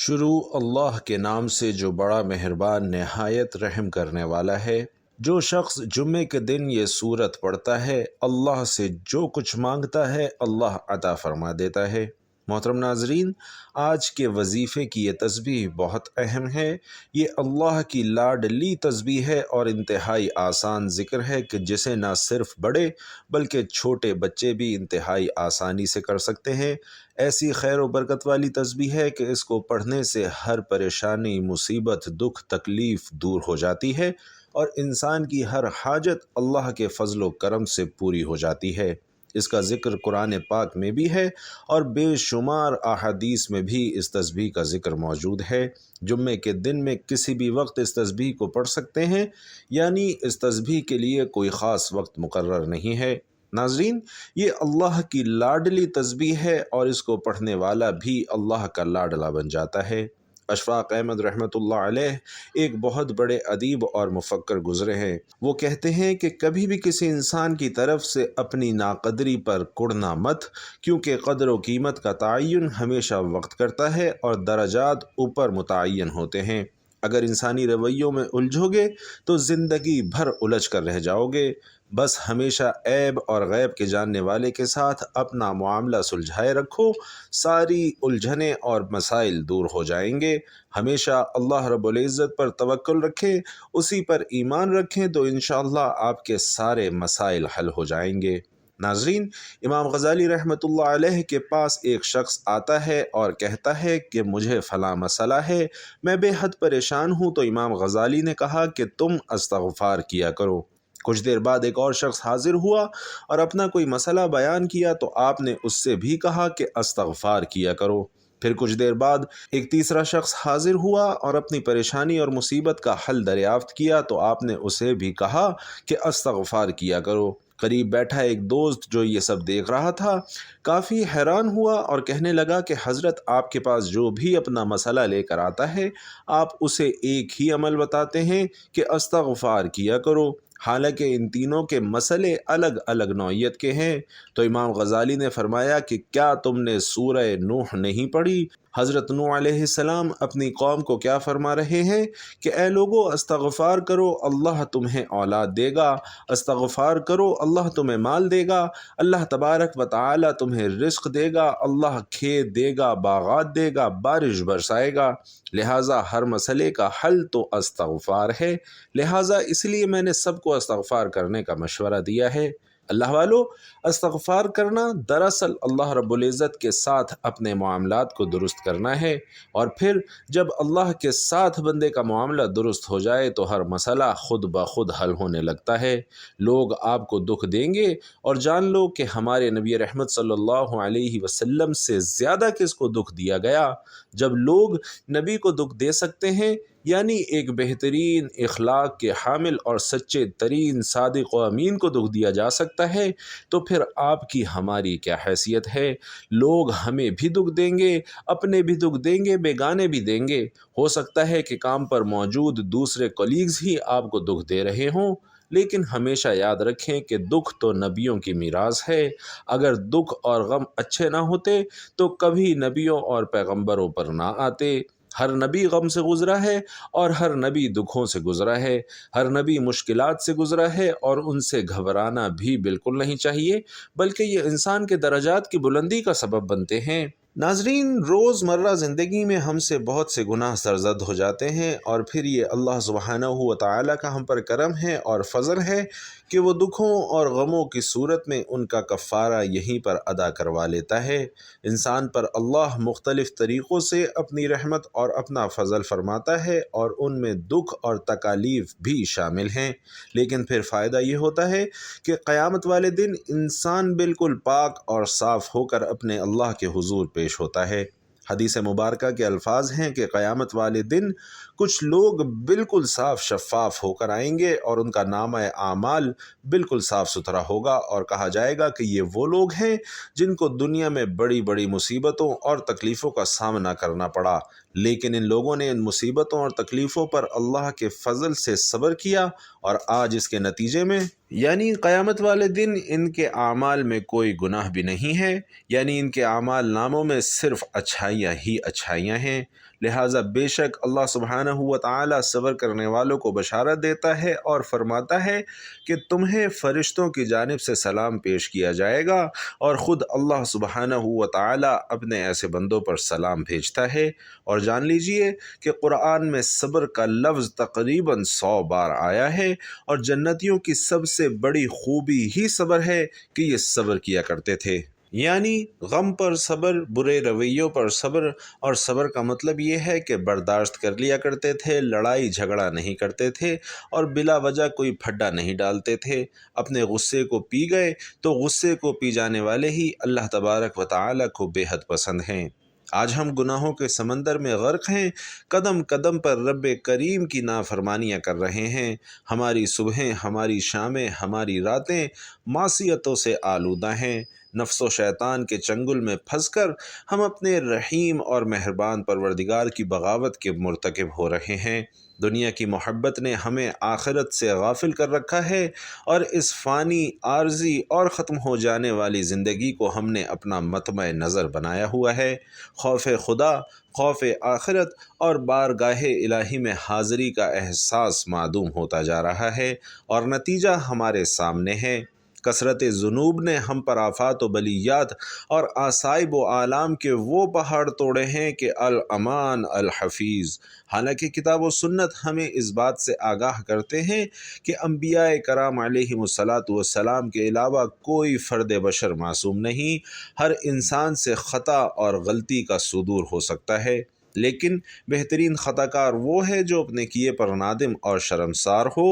شروع اللہ کے نام سے جو بڑا مہربان نہایت رحم کرنے والا ہے۔ جو شخص جمعے کے دن یہ سورت پڑھتا ہے، اللہ سے جو کچھ مانگتا ہے اللہ عطا فرما دیتا ہے۔ محترم ناظرین، آج کے وظیفے کی یہ تسبیح بہت اہم ہے۔ یہ اللہ کی لاڈلی تسبیح ہے اور انتہائی آسان ذکر ہے کہ جسے نہ صرف بڑے بلکہ چھوٹے بچے بھی انتہائی آسانی سے کر سکتے ہیں۔ ایسی خیر و برکت والی تسبیح ہے کہ اس کو پڑھنے سے ہر پریشانی، مصیبت، دکھ، تکلیف دور ہو جاتی ہے اور انسان کی ہر حاجت اللہ کے فضل و کرم سے پوری ہو جاتی ہے۔ اس کا ذکر قرآن پاک میں بھی ہے اور بے شمار احادیث میں بھی اس تسبیح کا ذکر موجود ہے۔ جمعے کے دن میں کسی بھی وقت اس تسبیح کو پڑھ سکتے ہیں، یعنی اس تسبیح کے لیے کوئی خاص وقت مقرر نہیں ہے۔ ناظرین، یہ اللہ کی لاڈلی تسبیح ہے اور اس کو پڑھنے والا بھی اللہ کا لاڈلا بن جاتا ہے۔ اشفاق احمد رحمۃ اللہ علیہ ایک بہت بڑے ادیب اور مفکر گزرے ہیں۔ وہ کہتے ہیں کہ کبھی بھی کسی انسان کی طرف سے اپنی ناقدری پر کڑنا مت، کیونکہ قدر و قیمت کا تعین ہمیشہ وقت کرتا ہے اور درجات اوپر متعین ہوتے ہیں۔ اگر انسانی رویوں میں الجھو گے تو زندگی بھر الجھ کر رہ جاؤ گے۔ بس ہمیشہ عیب اور غیب کے جاننے والے کے ساتھ اپنا معاملہ سلجھائے رکھو، ساری الجھنیں اور مسائل دور ہو جائیں گے۔ ہمیشہ اللہ رب العزت پر توکل رکھیں، اسی پر ایمان رکھیں تو انشاءاللہ آپ کے سارے مسائل حل ہو جائیں گے۔ ناظرین، امام غزالی رحمۃ اللہ علیہ کے پاس ایک شخص آتا ہے اور کہتا ہے کہ مجھے فلاں مسئلہ ہے، میں بے حد پریشان ہوں۔ تو امام غزالی نے کہا کہ تم استغفار کیا کرو۔ کچھ دیر بعد ایک اور شخص حاضر ہوا اور اپنا کوئی مسئلہ بیان کیا تو آپ نے اس سے بھی کہا کہ استغفار کیا کرو۔ پھر کچھ دیر بعد ایک تیسرا شخص حاضر ہوا اور اپنی پریشانی اور مصیبت کا حل دریافت کیا تو آپ نے اسے بھی کہا کہ استغفار کیا کرو۔ قریب بیٹھا ایک دوست جو یہ سب دیکھ رہا تھا کافی حیران ہوا اور کہنے لگا کہ حضرت، آپ کے پاس جو بھی اپنا مسئلہ لے کر آتا ہے آپ اسے ایک ہی عمل بتاتے ہیں کہ استغفار کیا کرو، حالانکہ ان تینوں کے مسئلے الگ الگ نوعیت کے ہیں۔ تو امام غزالی نے فرمایا کہ کیا تم نے سورہ نوح نہیں پڑھی؟ حضرت نوح علیہ السلام اپنی قوم کو کیا فرما رہے ہیں کہ اے لوگو، استغفار کرو اللہ تمہیں اولاد دے گا، استغفار کرو اللہ تمہیں مال دے گا، اللہ تبارک و تعالی تمہیں رزق دے گا، اللہ کھیت دے گا، باغات دے گا، بارش برسائے گا۔ لہٰذا ہر مسئلے کا حل تو استغفار ہے، لہٰذا اس لیے میں نے سب کو استغفار کرنے کا مشورہ دیا ہے۔ اللہ والو، استغفار کرنا دراصل اللہ رب العزت کے ساتھ اپنے معاملات کو درست کرنا ہے، اور پھر جب اللہ کے ساتھ بندے کا معاملہ درست ہو جائے تو ہر مسئلہ خود بخود حل ہونے لگتا ہے۔ لوگ آپ کو دکھ دیں گے اور جان لو کہ ہمارے نبی رحمت صلی اللہ علیہ وسلم سے زیادہ کس کو دکھ دیا گیا۔ جب لوگ نبی کو دکھ دے سکتے ہیں، یعنی ایک بہترین اخلاق کے حامل اور سچے ترین صادق و امین کو دکھ دیا جا سکتا ہے، تو پھر آپ کی ہماری کیا حیثیت ہے؟ لوگ ہمیں بھی دکھ دیں گے، اپنے بھی دکھ دیں گے، بیگانے بھی دیں گے۔ ہو سکتا ہے کہ کام پر موجود دوسرے کولیگز ہی آپ کو دکھ دے رہے ہوں، لیکن ہمیشہ یاد رکھیں کہ دکھ تو نبیوں کی میراث ہے۔ اگر دکھ اور غم اچھے نہ ہوتے تو کبھی نبیوں اور پیغمبروں پر نہ آتے۔ ہر نبی غم سے گزرا ہے اور ہر نبی دکھوں سے گزرا ہے، ہر نبی مشکلات سے گزرا ہے، اور ان سے گھبرانا بھی بالکل نہیں چاہیے، بلکہ یہ انسان کے درجات کی بلندی کا سبب بنتے ہیں۔ ناظرین، روزمرہ زندگی میں ہم سے بہت سے گناہ سرزد ہو جاتے ہیں، اور پھر یہ اللہ سبحانہ و تعالیٰ کا ہم پر کرم ہے اور فضل ہے کہ وہ دکھوں اور غموں کی صورت میں ان کا کفارہ یہیں پر ادا کروا لیتا ہے۔ انسان پر اللہ مختلف طریقوں سے اپنی رحمت اور اپنا فضل فرماتا ہے، اور ان میں دکھ اور تکالیف بھی شامل ہیں، لیکن پھر فائدہ یہ ہوتا ہے کہ قیامت والے دن انسان بالکل پاک اور صاف ہو کر اپنے اللہ کے حضور پیش ہوتا ہے۔ حدیث مبارکہ کے الفاظ ہیں کہ قیامت والے دن کچھ لوگ بالکل صاف شفاف ہو کر آئیں گے اور ان کا نامہ اعمال بالکل صاف ستھرا ہوگا، اور کہا جائے گا کہ یہ وہ لوگ ہیں جن کو دنیا میں بڑی بڑی مصیبتوں اور تکلیفوں کا سامنا کرنا پڑا، لیکن ان لوگوں نے ان مصیبتوں اور تکلیفوں پر اللہ کے فضل سے صبر کیا، اور آج اس کے نتیجے میں یعنی قیامت والے دن ان کے اعمال میں کوئی گناہ بھی نہیں ہے، یعنی ان کے اعمال ناموں میں صرف اچھائیاں ہی اچھائیاں ہیں۔ لہٰذا بے شک اللہ سبحانہ و تعالی صبر کرنے والوں کو بشارت دیتا ہے اور فرماتا ہے کہ تمہیں فرشتوں کی جانب سے سلام پیش کیا جائے گا، اور خود اللہ سبحانہ و تعالی اپنے ایسے بندوں پر سلام بھیجتا ہے۔ اور جان لیجئے کہ قرآن میں صبر کا لفظ تقریباً 100 بار آیا ہے، اور جنتیوں کی سب سے بڑی خوبی ہی صبر ہے کہ یہ صبر کیا کرتے تھے، یعنی غم پر صبر، برے رویوں پر صبر، اور صبر کا مطلب یہ ہے کہ برداشت کر لیا کرتے تھے، لڑائی جھگڑا نہیں کرتے تھے، اور بلا وجہ کوئی پھڈا نہیں ڈالتے تھے۔ اپنے غصے کو پی گئے تو غصے کو پی جانے والے ہی اللہ تبارک و تعالی کو بے حد پسند ہیں۔ آج ہم گناہوں کے سمندر میں غرق ہیں، قدم قدم پر رب کریم کی نافرمانیاں کر رہے ہیں، ہماری صبحیں، ہماری شامیں، ہماری راتیں معصیتوں سے آلودہ ہیں۔ نفس و شیطان کے چنگل میں پھنس کر ہم اپنے رحیم اور مہربان پروردگار کی بغاوت کے مرتکب ہو رہے ہیں۔ دنیا کی محبت نے ہمیں آخرت سے غافل کر رکھا ہے، اور اس فانی، عارضی اور ختم ہو جانے والی زندگی کو ہم نے اپنا مطمع نظر بنایا ہوا ہے۔ خوف خدا، خوف آخرت اور بارگاہ الہی میں حاضری کا احساس معدوم ہوتا جا رہا ہے، اور نتیجہ ہمارے سامنے ہے۔ کثرت ذنوب نے ہم پر آفات و بلیات اور آصائب و آلام کے وہ پہاڑ توڑے ہیں کہ الامان الحفیظ۔ حالانکہ کتاب و سنت ہمیں اس بات سے آگاہ کرتے ہیں کہ انبیاء کرام علیہم السلام کے علاوہ کوئی فرد بشر معصوم نہیں، ہر انسان سے خطا اور غلطی کا صدور ہو سکتا ہے، لیکن بہترین خطا کار وہ ہے جو اپنے کیے پر نادم اور شرمسار ہو،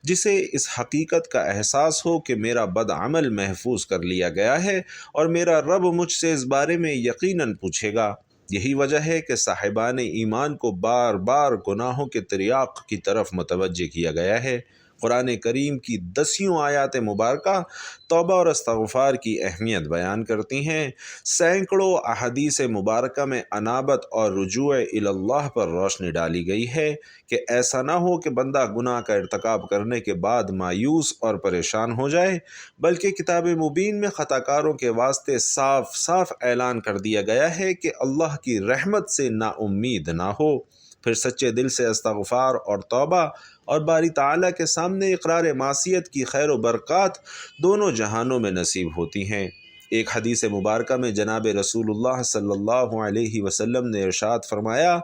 جسے اس حقیقت کا احساس ہو کہ میرا بد عمل محفوظ کر لیا گیا ہے، اور میرا رب مجھ سے اس بارے میں یقیناً پوچھے گا۔ یہی وجہ ہے کہ صاحبان ایمان کو بار بار گناہوں کے تریاق کی طرف متوجہ کیا گیا ہے۔ قرآن کریم کی 10 آیات مبارکہ توبہ اور استغفار کی اہمیت بیان کرتی ہیں۔ سینکڑوں احادیث مبارکہ میں انابت اور رجوع الی اللہ پر روشنی ڈالی گئی ہے کہ ایسا نہ ہو کہ بندہ گناہ کا ارتکاب کرنے کے بعد مایوس اور پریشان ہو جائے، بلکہ کتاب مبین میں خطا کاروں کے واسطے صاف صاف اعلان کر دیا گیا ہے کہ اللہ کی رحمت سے نا امید نہ ہو۔ پھر سچے دل سے استغفار اور توبہ، اور باری تعالیٰ کے سامنے اقرار معصیت کی خیر و برکات دونوں جہانوں میں نصیب ہوتی ہیں۔ ایک حدیث مبارکہ میں جناب رسول اللہ صلی اللہ علیہ وسلم نے ارشاد فرمایا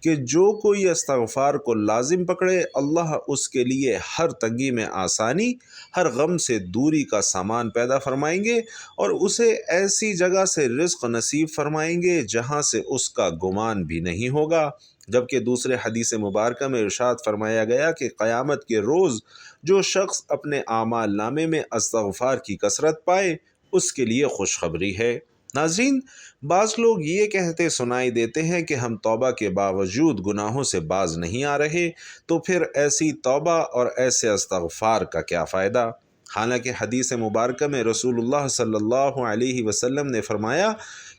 کہ جو کوئی استغفار کو لازم پکڑے، اللہ اس کے لیے ہر تنگی میں آسانی، ہر غم سے دوری کا سامان پیدا فرمائیں گے، اور اسے ایسی جگہ سے رزق نصیب فرمائیں گے جہاں سے اس کا گمان بھی نہیں ہوگا۔ جبکہ دوسرے حدیث مبارکہ میں ارشاد فرمایا گیا کہ قیامت کے روز جو شخص اپنے اعمال نامے میں استغفار کی کثرت پائے، اس کے لیے خوشخبری ہے۔ ناظرین، بعض لوگ یہ کہتے سنائی دیتے ہیں کہ ہم توبہ کے باوجود گناہوں سے باز نہیں آ رہے، تو پھر ایسی توبہ اور ایسے استغفار کا کیا فائدہ؟ حالانکہ حدیث مبارکہ میں رسول اللہ صلی اللہ علیہ وسلم نے فرمایا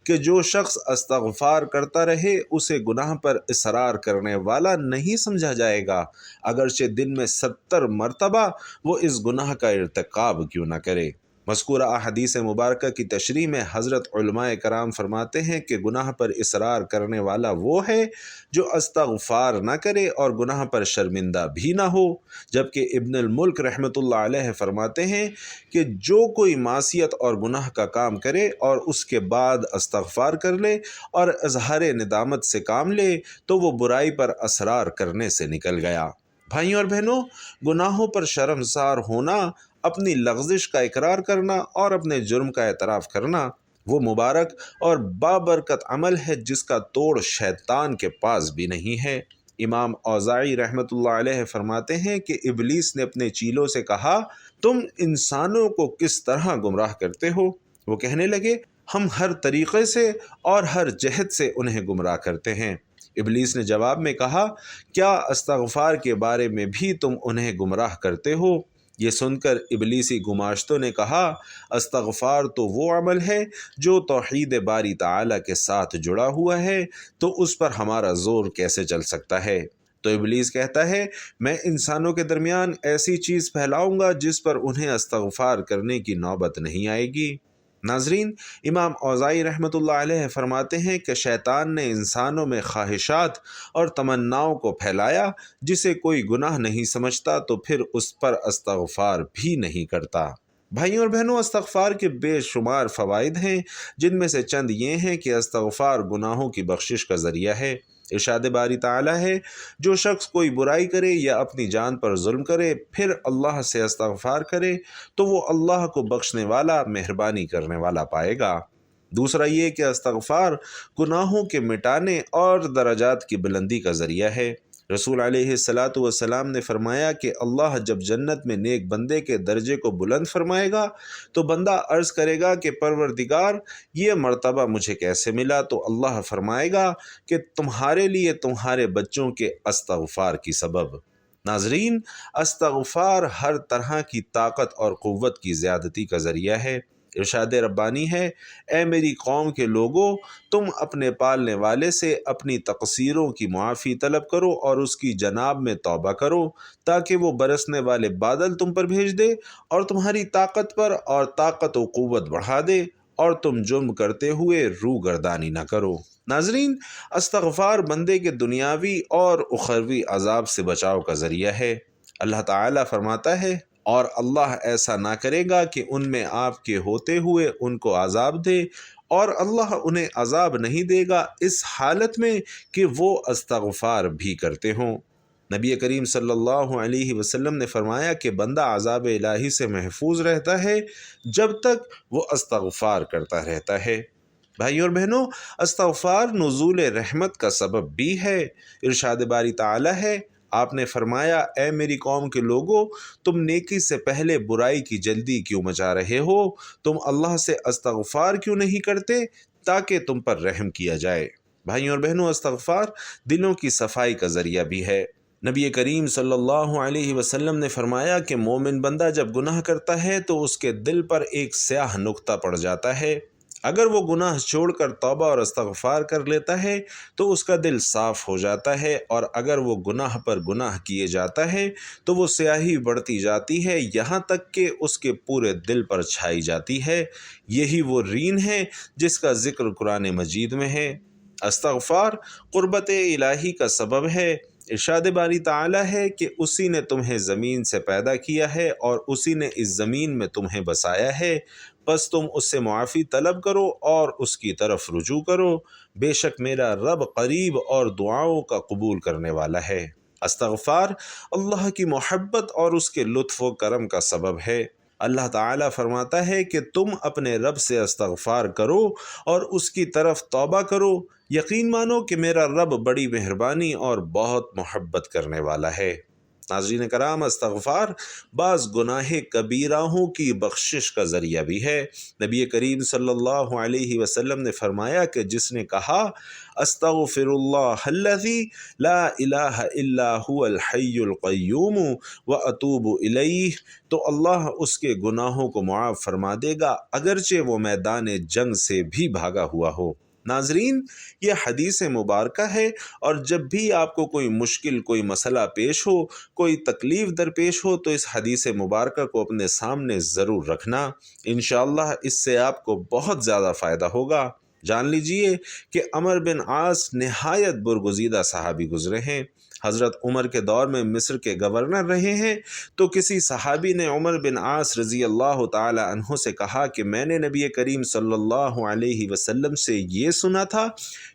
کہ جو شخص استغفار کرتا رہے اسے گناہ پر اصرار کرنے والا نہیں سمجھا جائے گا، اگرچہ دن میں 70 مرتبہ وہ اس گناہ کا ارتکاب کیوں نہ کرے۔ مذکورہ احادیث مبارکہ کی تشریح میں حضرت علماء کرام فرماتے ہیں کہ گناہ پر اصرار کرنے والا وہ ہے جو استغفار نہ کرے اور گناہ پر شرمندہ بھی نہ ہو، جبکہ ابن الملک رحمۃ اللہ علیہ فرماتے ہیں کہ جو کوئی معصیت اور گناہ کا کام کرے اور اس کے بعد استغفار کر لے اور اظہار ندامت سے کام لے تو وہ برائی پر اصرار کرنے سے نکل گیا۔ بھائیوں اور بہنوں، گناہوں پر شرمسار ہونا، اپنی لغزش کا اقرار کرنا اور اپنے جرم کا اعتراف کرنا وہ مبارک اور بابرکت عمل ہے جس کا توڑ شیطان کے پاس بھی نہیں ہے۔ امام اوزاعی رحمۃ اللہ علیہ فرماتے ہیں کہ ابلیس نے اپنے چیلوں سے کہا، تم انسانوں کو کس طرح گمراہ کرتے ہو؟ وہ کہنے لگے، ہم ہر طریقے سے اور ہر جہت سے انہیں گمراہ کرتے ہیں۔ ابلیس نے جواب میں کہا، کیا استغفار کے بارے میں بھی تم انہیں گمراہ کرتے ہو؟ یہ سن کر ابلیسی گماشتوں نے کہا، استغفار تو وہ عمل ہے جو توحید باری تعالیٰ کے ساتھ جڑا ہوا ہے، تو اس پر ہمارا زور کیسے چل سکتا ہے؟ تو ابلیس کہتا ہے، میں انسانوں کے درمیان ایسی چیز پھیلاؤں گا جس پر انہیں استغفار کرنے کی نوبت نہیں آئے گی۔ ناظرین، امام اوزاعی رحمۃ اللہ علیہ فرماتے ہیں کہ شیطان نے انسانوں میں خواہشات اور تمناؤں کو پھیلایا، جسے کوئی گناہ نہیں سمجھتا تو پھر اس پر استغفار بھی نہیں کرتا۔ بھائیوں اور بہنوں، استغفار کے بے شمار فوائد ہیں، جن میں سے چند یہ ہیں کہ استغفار گناہوں کی بخشش کا ذریعہ ہے۔ ارشاد باری تعالیٰ ہے، جو شخص کوئی برائی کرے یا اپنی جان پر ظلم کرے پھر اللہ سے استغفار کرے تو وہ اللہ کو بخشنے والا، مہربانی کرنے والا پائے گا۔ دوسرا یہ کہ استغفار گناہوں کے مٹانے اور درجات کی بلندی کا ذریعہ ہے۔ رسول علیہ الصلاۃ والسلام نے فرمایا کہ اللہ جب جنت میں نیک بندے کے درجے کو بلند فرمائے گا تو بندہ عرض کرے گا کہ پروردگار، یہ مرتبہ مجھے کیسے ملا؟ تو اللہ فرمائے گا کہ تمہارے لیے تمہارے بچوں کے استغفار کی سبب۔ ناظرین، استغفار ہر طرح کی طاقت اور قوت کی زیادتی کا ذریعہ ہے۔ ارشاد ربانی ہے، اے میری قوم کے لوگو، تم اپنے پالنے والے سے اپنی تقصیروں کی معافی طلب کرو اور اس کی جناب میں توبہ کرو، تاکہ وہ برسنے والے بادل تم پر بھیج دے اور تمہاری طاقت پر اور طاقت و قوت بڑھا دے اور تم جرم کرتے ہوئے روگردانی نہ کرو۔ ناظرین، استغفار بندے کے دنیاوی اور اخروی عذاب سے بچاؤ کا ذریعہ ہے۔ اللہ تعالیٰ فرماتا ہے، اور اللہ ایسا نہ کرے گا کہ ان میں آپ کے ہوتے ہوئے ان کو عذاب دے، اور اللہ انہیں عذاب نہیں دے گا اس حالت میں کہ وہ استغفار بھی کرتے ہوں۔ نبی کریم صلی اللہ علیہ وسلم نے فرمایا کہ بندہ عذاب الہی سے محفوظ رہتا ہے جب تک وہ استغفار کرتا رہتا ہے۔ بھائیوں اور بہنوں، استغفار نزول رحمت کا سبب بھی ہے۔ ارشاد باری تعالیٰ ہے، آپ نے فرمایا، اے میری قوم کے لوگو، تم نیکی سے پہلے برائی کی جلدی کیوں مچا رہے ہو؟ تم اللہ سے استغفار کیوں نہیں کرتے تاکہ تم پر رحم کیا جائے؟ بھائیوں اور بہنوں، استغفار دلوں کی صفائی کا ذریعہ بھی ہے۔ نبی کریم صلی اللہ علیہ وسلم نے فرمایا کہ مومن بندہ جب گناہ کرتا ہے تو اس کے دل پر ایک سیاہ نقطہ پڑ جاتا ہے۔ اگر وہ گناہ چھوڑ کر توبہ اور استغفار کر لیتا ہے تو اس کا دل صاف ہو جاتا ہے، اور اگر وہ گناہ پر گناہ کیے جاتا ہے تو وہ سیاہی بڑھتی جاتی ہے یہاں تک کہ اس کے پورے دل پر چھائی جاتی ہے۔ یہی وہ رین ہے جس کا ذکر قرآن مجید میں ہے۔ استغفار قربت الہی کا سبب ہے۔ ارشاد باری تعالیٰ ہے کہ اسی نے تمہیں زمین سے پیدا کیا ہے اور اسی نے اس زمین میں تمہیں بسایا ہے، بس تم اس سے معافی طلب کرو اور اس کی طرف رجوع کرو، بے شک میرا رب قریب اور دعاؤں کا قبول کرنے والا ہے۔ استغفار اللہ کی محبت اور اس کے لطف و کرم کا سبب ہے۔ اللہ تعالیٰ فرماتا ہے کہ تم اپنے رب سے استغفار کرو اور اس کی طرف توبہ کرو، یقین مانو کہ میرا رب بڑی مہربانی اور بہت محبت کرنے والا ہے۔ ناظرین کرام، استغفار بعض گناہ کبیرہوں کی بخشش کا ذریعہ بھی ہے۔ نبی کریم صلی اللہ علیہ وسلم نے فرمایا کہ جس نے کہا استغفر اللہ الذی لا الہ الا هو الحی القیوم واتوب الیہ، تو اللہ اس کے گناہوں کو معاف فرما دے گا اگرچہ وہ میدان جنگ سے بھی بھاگا ہوا ہو۔ ناظرین، یہ حدیث مبارکہ ہے، اور جب بھی آپ کو کوئی مشکل، کوئی مسئلہ پیش ہو، کوئی تکلیف درپیش ہو تو اس حدیث مبارکہ کو اپنے سامنے ضرور رکھنا۔ انشاءاللہ اس سے آپ کو بہت زیادہ فائدہ ہوگا۔ جان لیجئے کہ عمر بن عاص نہایت برگزیدہ صحابی گزرے ہیں۔ حضرت عمر کے دور میں مصر کے گورنر رہے ہیں، تو کسی صحابی نے عمر بن عاص رضی اللہ تعالی عنہ سے کہا کہ میں نے نبی کریم صلی اللہ علیہ وسلم سے یہ سنا تھا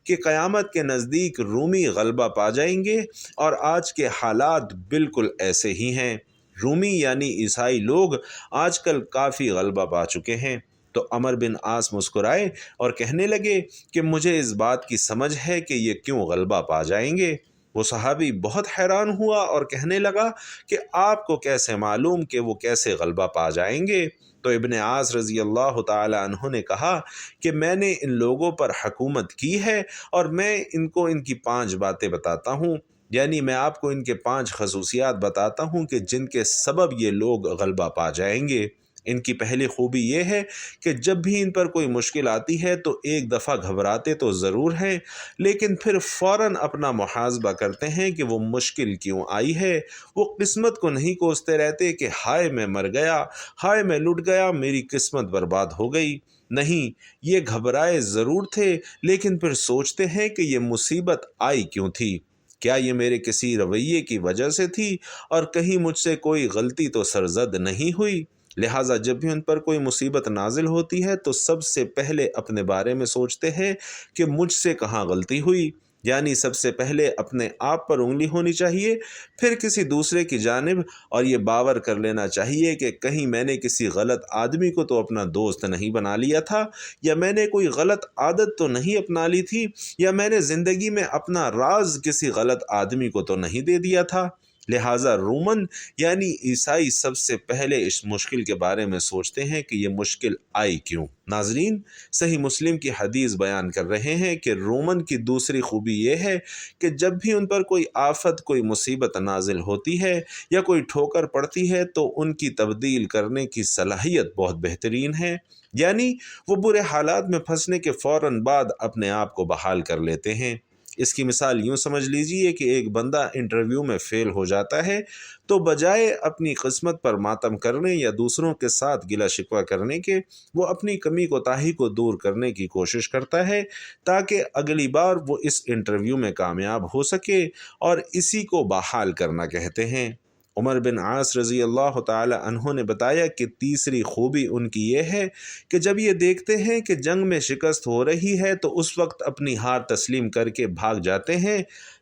کہ قیامت کے نزدیک رومی غلبہ پا جائیں گے، اور آج کے حالات بالکل ایسے ہی ہیں۔ رومی یعنی عیسائی لوگ آج کل کافی غلبہ پا چکے ہیں۔ تو عمر بن عاص مسکرائے اور کہنے لگے کہ مجھے اس بات کی سمجھ ہے کہ یہ کیوں غلبہ پا جائیں گے۔ وہ صحابی بہت حیران ہوا اور کہنے لگا کہ آپ کو کیسے معلوم کہ وہ کیسے غلبہ پا جائیں گے؟ تو ابن عاص رضی اللہ تعالی عنہ نے کہا کہ میں نے ان لوگوں پر حکومت کی ہے اور میں ان کو ان کی 5 باتیں بتاتا ہوں، یعنی میں آپ کو ان کے 5 خصوصیات بتاتا ہوں کہ جن کے سبب یہ لوگ غلبہ پا جائیں گے۔ ان کی پہلی خوبی یہ ہے کہ جب بھی ان پر کوئی مشکل آتی ہے تو ایک دفعہ گھبراتے تو ضرور ہیں، لیکن پھر فوراً اپنا محاسبہ کرتے ہیں کہ وہ مشکل کیوں آئی ہے۔ وہ قسمت کو نہیں کوستے رہتے کہ ہائے میں مر گیا، ہائے میں لٹ گیا، میری قسمت برباد ہو گئی۔ نہیں، یہ گھبرائے ضرور تھے، لیکن پھر سوچتے ہیں کہ یہ مصیبت آئی کیوں تھی؟ کیا یہ میرے کسی رویے کی وجہ سے تھی، اور کہیں مجھ سے کوئی غلطی تو سرزد نہیں ہوئی؟ لہٰذا جب بھی ان پر کوئی مصیبت نازل ہوتی ہے تو سب سے پہلے اپنے بارے میں سوچتے ہیں کہ مجھ سے کہاں غلطی ہوئی، یعنی سب سے پہلے اپنے آپ پر انگلی ہونی چاہیے، پھر کسی دوسرے کی جانب، اور یہ باور کر لینا چاہیے کہ کہیں میں نے کسی غلط آدمی کو تو اپنا دوست نہیں بنا لیا تھا، یا میں نے کوئی غلط عادت تو نہیں اپنا لی تھی، یا میں نے زندگی میں اپنا راز کسی غلط آدمی کو تو نہیں دے دیا تھا۔ لہٰذا رومن یعنی عیسائی سب سے پہلے اس مشکل کے بارے میں سوچتے ہیں کہ یہ مشکل آئی کیوں۔ ناظرین، صحیح مسلم کی حدیث بیان کر رہے ہیں کہ رومن کی دوسری خوبی یہ ہے کہ جب بھی ان پر کوئی آفت، کوئی مصیبت نازل ہوتی ہے یا کوئی ٹھوکر پڑتی ہے تو ان کی تبدیل کرنے کی صلاحیت بہت بہترین ہے، یعنی وہ برے حالات میں پھنسنے کے فوراً بعد اپنے آپ کو بحال کر لیتے ہیں۔ اس کی مثال یوں سمجھ لیجئے کہ ایک بندہ انٹرویو میں فیل ہو جاتا ہے تو بجائے اپنی قسمت پر ماتم کرنے یا دوسروں کے ساتھ گلہ شکوہ کرنے کے، وہ اپنی کمی کوتاہی کو دور کرنے کی کوشش کرتا ہے تاکہ اگلی بار وہ اس انٹرویو میں کامیاب ہو سکے، اور اسی کو بحال کرنا کہتے ہیں۔ عمر بن عاص رضی اللہ تعالی عنہ نے بتایا کہ تیسری خوبی ان کی یہ ہے کہ جب یہ دیکھتے ہیں کہ جنگ میں شکست ہو رہی ہے تو اس وقت اپنی ہار تسلیم کر کے بھاگ جاتے ہیں،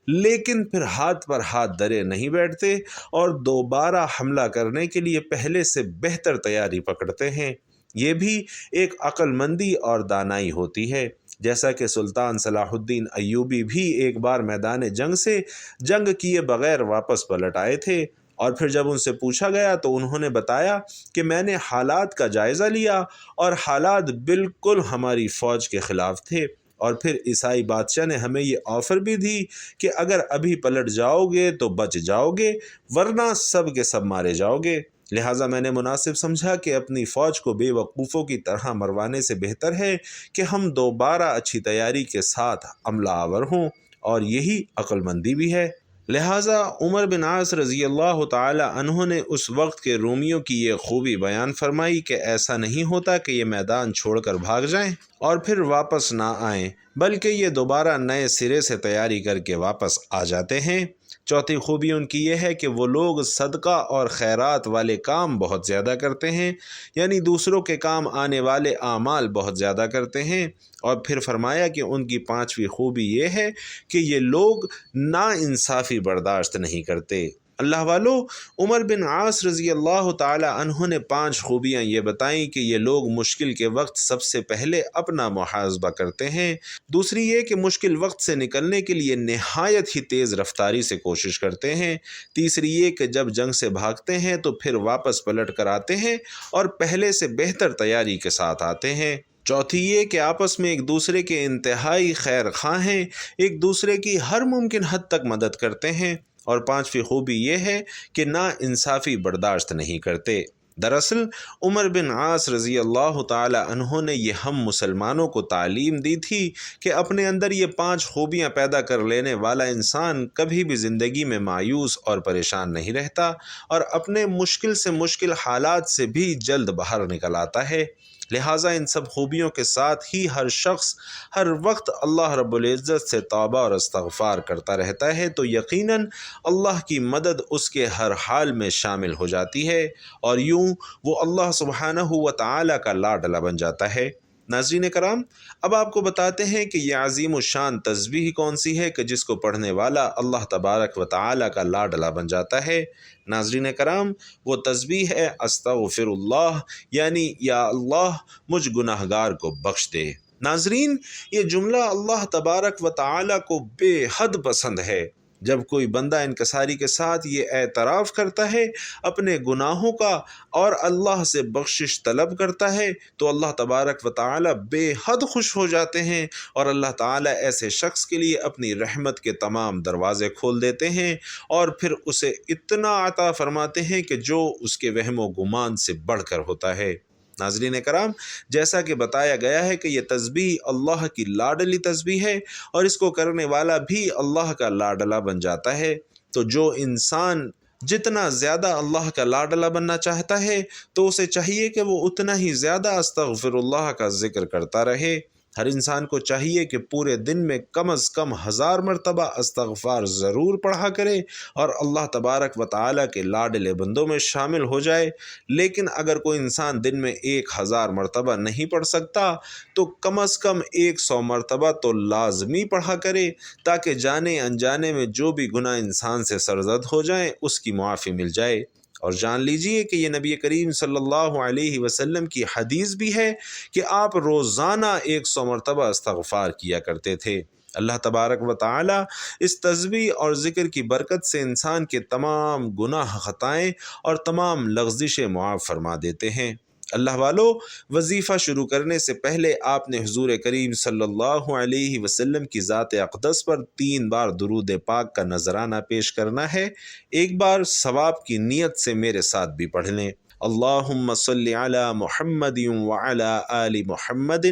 لیکن پھر ہاتھ پر ہاتھ دھرے نہیں بیٹھتے اور دوبارہ حملہ کرنے کے لیے پہلے سے بہتر تیاری پکڑتے ہیں۔ یہ بھی ایک عقل مندی اور دانائی ہوتی ہے، جیسا کہ سلطان صلاح الدین ایوبی بھی ایک بار میدان جنگ سے جنگ کیے بغیر واپس پلٹ آئے تھے، اور پھر جب ان سے پوچھا گیا تو انہوں نے بتایا کہ میں نے حالات کا جائزہ لیا اور حالات بالکل ہماری فوج کے خلاف تھے، اور پھر عیسائی بادشاہ نے ہمیں یہ آفر بھی دی کہ اگر ابھی پلٹ جاؤ گے تو بچ جاؤ گے، ورنہ سب کے سب مارے جاؤ گے۔ لہٰذا میں نے مناسب سمجھا کہ اپنی فوج کو بے وقوفوں کی طرح مروانے سے بہتر ہے کہ ہم دوبارہ اچھی تیاری کے ساتھ عملہ آور ہوں، اور یہی عقل مندی بھی ہے۔ لہٰذا عمر بن عاص رضی اللہ تعالی عنہ نے اس وقت کے رومیوں کی یہ خوبی بیان فرمائی کہ ایسا نہیں ہوتا کہ یہ میدان چھوڑ کر بھاگ جائیں اور پھر واپس نہ آئیں، بلکہ یہ دوبارہ نئے سرے سے تیاری کر کے واپس آ جاتے ہیں۔ چوتھی خوبی ان کی یہ ہے کہ وہ لوگ صدقہ اور خیرات والے کام بہت زیادہ کرتے ہیں، یعنی دوسروں کے کام آنے والے اعمال بہت زیادہ کرتے ہیں۔ اور پھر فرمایا کہ ان کی پانچویں خوبی یہ ہے کہ یہ لوگ ناانصافی برداشت نہیں کرتے۔ اللہ والو، عمر بن عاص رضی اللہ تعالی عنہ نے 5 خوبیاں یہ بتائیں کہ یہ لوگ مشکل کے وقت سب سے پہلے اپنا محاسبہ کرتے ہیں، دوسری یہ کہ مشکل وقت سے نکلنے کے لیے نہایت ہی تیز رفتاری سے کوشش کرتے ہیں، تیسری یہ کہ جب جنگ سے بھاگتے ہیں تو پھر واپس پلٹ کر آتے ہیں اور پہلے سے بہتر تیاری کے ساتھ آتے ہیں، چوتھی یہ کہ آپس میں ایک دوسرے کے انتہائی خیر خواہ ہیں، ایک دوسرے کی ہر ممکن حد تک مدد کرتے ہیں، اور پانچویں خوبی یہ ہے کہ ناانصافی برداشت نہیں کرتے۔ دراصل عمر بن عاص رضی اللہ تعالی عنہ نے یہ ہم مسلمانوں کو تعلیم دی تھی کہ اپنے اندر یہ 5 خوبیاں پیدا کر لینے والا انسان کبھی بھی زندگی میں مایوس اور پریشان نہیں رہتا، اور اپنے مشکل سے مشکل حالات سے بھی جلد باہر نکل آتا ہے۔ لہٰذا ان سب خوبیوں کے ساتھ ہی ہر شخص ہر وقت اللہ رب العزت سے توبہ اور استغفار کرتا رہتا ہے تو یقیناً اللہ کی مدد اس کے ہر حال میں شامل ہو جاتی ہے، اور یوں وہ اللہ سبحانہ و تعالی کا لاڈلا بن جاتا ہے۔ ناظرین کرام، اب آپ کو بتاتے ہیں کہ یہ عظیم الشان تسبیح کون سی ہے کہ جس کو پڑھنے والا اللہ تبارک و تعالی کا لاڈلا بن جاتا ہے۔ ناظرین کرام، وہ تسبیح ہے استغفر اللہ، یعنی یا اللہ مجھ گناہ گار کو بخش دے۔ ناظرین، یہ جملہ اللہ تبارک و تعالی کو بے حد پسند ہے، جب کوئی بندہ انکساری کے ساتھ یہ اعتراف کرتا ہے اپنے گناہوں کا اور اللہ سے بخشش طلب کرتا ہے تو اللہ تبارک و تعالی بے حد خوش ہو جاتے ہیں، اور اللہ تعالی ایسے شخص کے لیے اپنی رحمت کے تمام دروازے کھول دیتے ہیں اور پھر اسے اتنا عطا فرماتے ہیں کہ جو اس کے وہم و گمان سے بڑھ کر ہوتا ہے۔ ناظرین کرام، جیسا کہ بتایا گیا ہے کہ یہ تسبیح اللہ کی لاڈلی تسبیح ہے اور اس کو کرنے والا بھی اللہ کا لاڈلا بن جاتا ہے۔ تو جو انسان جتنا زیادہ اللہ کا لاڈلا بننا چاہتا ہے تو اسے چاہیے کہ وہ اتنا ہی زیادہ استغفر اللہ کا ذکر کرتا رہے۔ ہر انسان کو چاہیے کہ پورے دن میں کم از کم 1000 مرتبہ استغفار ضرور پڑھا کرے اور اللہ تبارک و تعالیٰ کے لاڈلے بندوں میں شامل ہو جائے۔ لیکن اگر کوئی انسان دن میں 1000 مرتبہ نہیں پڑھ سکتا تو کم از کم 100 مرتبہ تو لازمی پڑھا کرے، تاکہ جانے انجانے میں جو بھی گناہ انسان سے سرزد ہو جائیں اس کی معافی مل جائے۔ اور جان لیجئے کہ یہ نبی کریم صلی اللہ علیہ وسلم کی حدیث بھی ہے کہ آپ روزانہ 100 مرتبہ استغفار کیا کرتے تھے۔ اللہ تبارک و تعالی اس تسبیح اور ذکر کی برکت سے انسان کے تمام گناہ خطائیں اور تمام لغزشیں معاف فرما دیتے ہیں۔ اللہ والو، وظیفہ شروع کرنے سے پہلے آپ نے حضور کریم صلی اللہ علیہ وسلم کی ذات اقدس پر 3 بار درود پاک کا نذرانہ پیش کرنا ہے۔ ایک بار ثواب کی نیت سے میرے ساتھ بھی پڑھ لیں۔ اللہم صلی علی محمد وعلی آل محمد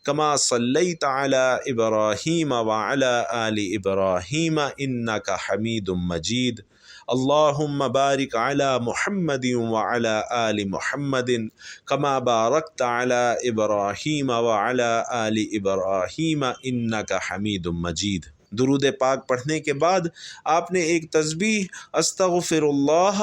کما صلیت علی ابراہیم وعلی آل ابراہیم انک حمید مجید۔ اللہم بارک علی محمد وعلی آل محمد کما بارکت علی ابراہیم وعلی آل ابراہیم انک حمید مجید۔ درود پاک پڑھنے کے بعد آپ نے ایک تسبیح استغفر اللہ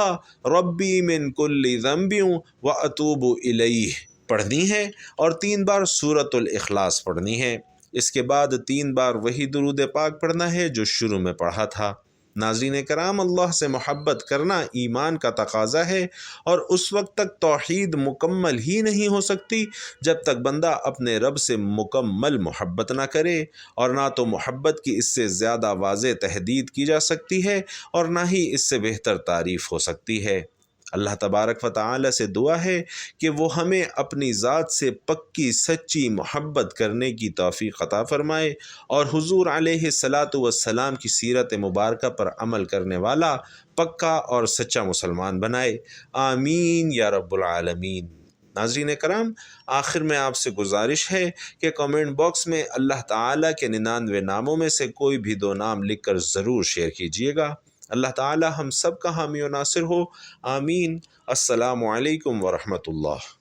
ربی من کل ذنب واتوب الیہ پڑھنی ہے اور 3 بار سورۃ الاخلاص پڑھنی ہے۔ اس کے بعد 3 بار وہی درود پاک پڑھنا ہے جو شروع میں پڑھا تھا۔ ناظرین کرام، اللہ سے محبت کرنا ایمان کا تقاضا ہے، اور اس وقت تک توحید مکمل ہی نہیں ہو سکتی جب تک بندہ اپنے رب سے مکمل محبت نہ کرے، اور نہ تو محبت کی اس سے زیادہ واضح تحدید کی جا سکتی ہے اور نہ ہی اس سے بہتر تعریف ہو سکتی ہے۔ اللہ تبارک و تعالی سے دعا ہے کہ وہ ہمیں اپنی ذات سے پکی سچی محبت کرنے کی توفیق عطا فرمائے اور حضور علیہ الصلاۃ والسلام کی سیرت مبارکہ پر عمل کرنے والا پکا اور سچا مسلمان بنائے۔ آمین یا رب العالمین۔ ناظرین کرام، آخر میں آپ سے گزارش ہے کہ کامنٹ باکس میں اللہ تعالیٰ کے 99 ناموں میں سے کوئی بھی 2 نام لکھ کر ضرور شیئر کیجیے گا۔ اللہ تعالی ہم سب کا حامی و ناصر ہو، آمین۔ السلام علیکم ورحمۃ اللہ۔